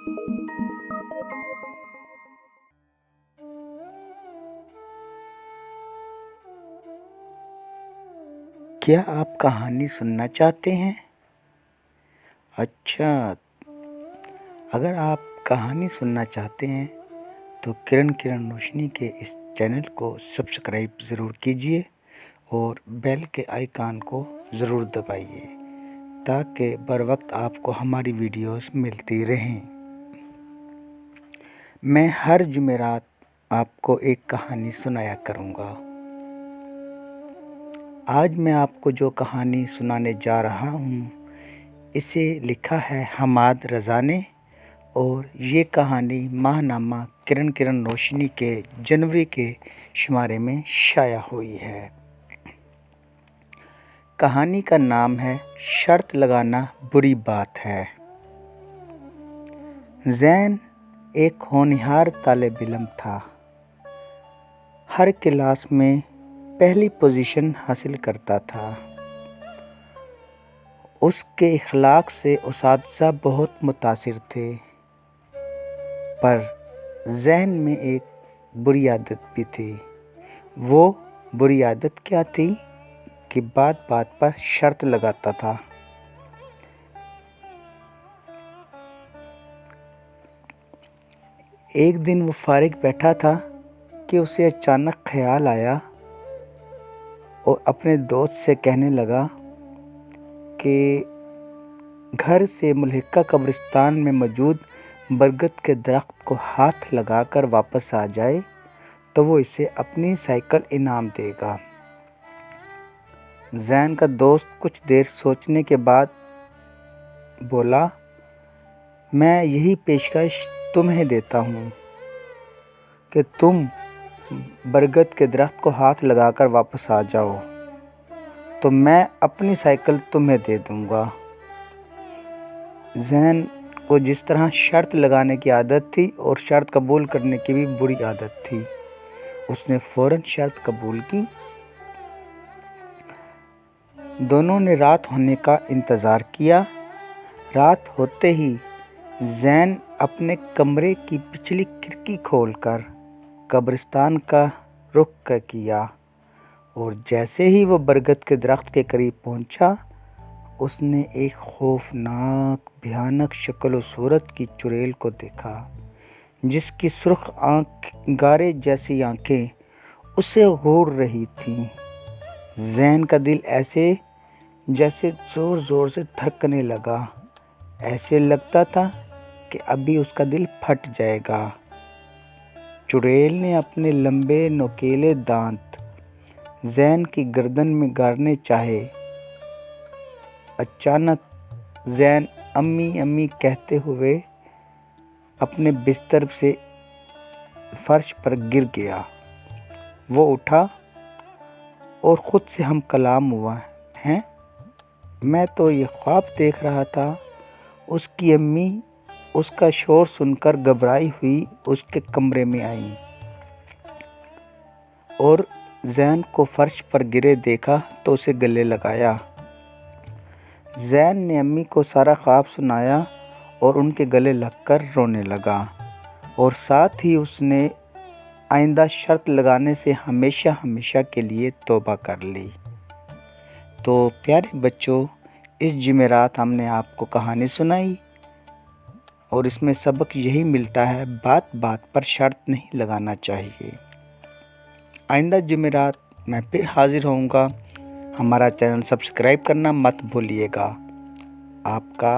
کیا آپ کہانی سننا چاہتے ہیں؟ اچھا، اگر آپ کہانی سننا چاہتے ہیں تو کرن روشنی کے اس چینل کو سبسکرائب ضرور کیجئے اور بیل کے آئیکن کو ضرور دبائیے تاکہ بر وقت آپ کو ہماری ویڈیوز ملتی رہیں۔ میں ہر جمعرات آپ کو ایک کہانی سنایا کروں گا۔ آج میں آپ کو جو کہانی سنانے جا رہا ہوں اسے لکھا ہے حماد رضا نے، اور یہ کہانی ماہنامہ کرن روشنی کے جنوری کے شمارے میں شائع ہوئی ہے۔ کہانی کا نام ہے شرط لگانا بری بات ہے۔ زین ایک ہونہار طالب علم تھا۔ ہر کلاس میں پہلی پوزیشن حاصل کرتا تھا۔ اس کے اخلاق سے اساتذہ بہت متاثر تھے، پر زین میں ایک بری عادت بھی تھی۔ وہ بری عادت کیا تھی کہ بات بات پر شرط لگاتا تھا۔ ایک دن وہ فارغ بیٹھا تھا کہ اسے اچانک خیال آیا اور اپنے دوست سے کہنے لگا کہ گھر سے ملحقہ قبرستان میں موجود برگد کے درخت کو ہاتھ لگا کر واپس آ جائے تو وہ اسے اپنی سائیکل انعام دے گا۔ زین کا دوست کچھ دیر سوچنے کے بعد بولا، میں یہی پیشکش تمہیں دیتا ہوں کہ تم برگد کے درخت کو ہاتھ لگا کر واپس آ جاؤ تو میں اپنی سائیکل تمہیں دے دوں گا۔ زین کو جس طرح شرط لگانے کی عادت تھی اور شرط قبول کرنے کی بھی بری عادت تھی، اس نے فوراً شرط قبول کی۔ دونوں نے رات ہونے کا انتظار کیا۔ رات ہوتے ہی زین اپنے کمرے کی پچھلی کھڑکی کھول کر قبرستان کا رخ کیا، اور جیسے ہی وہ برگد کے درخت کے قریب پہنچا، اس نے ایک خوفناک بھیانک شکل و صورت کی چڑیل کو دیکھا جس کی سرخ گارے جیسی آنکھیں اسے گھور رہی تھیں۔ زین کا دل ایسے جیسے زور زور سے دھڑکنے لگا، ایسے لگتا تھا کہ ابھی اس کا دل پھٹ جائے گا۔ چڑیل نے اپنے لمبے نوکیلے دانت زین کی گردن میں گارنے چاہے۔ اچانک زین امی امی کہتے ہوئے اپنے بستر سے فرش پر گر گیا۔ وہ اٹھا اور خود سے ہم کلام ہوا، ہیں میں تو یہ خواب دیکھ رہا تھا۔ اس کی امی اس کا شور سن کر گھبرائی ہوئی اس کے کمرے میں آئیں اور زین کو فرش پر گرے دیکھا تو اسے گلے لگایا۔ زین نے امی کو سارا خواب سنایا اور ان کے گلے لگ کر رونے لگا، اور ساتھ ہی اس نے آئندہ شرط لگانے سے ہمیشہ کے لیے توبہ کر لی۔ تو پیارے بچوں، اس جمعرات ہم نے آپ کو کہانی سنائی اور اس میں سبق یہی ملتا ہے، بات بات پر شرط نہیں لگانا چاہیے۔ آئندہ جمعرات میں پھر حاضر ہوں گا۔ ہمارا چینل سبسکرائب کرنا مت بھولیے گا۔ آپ کا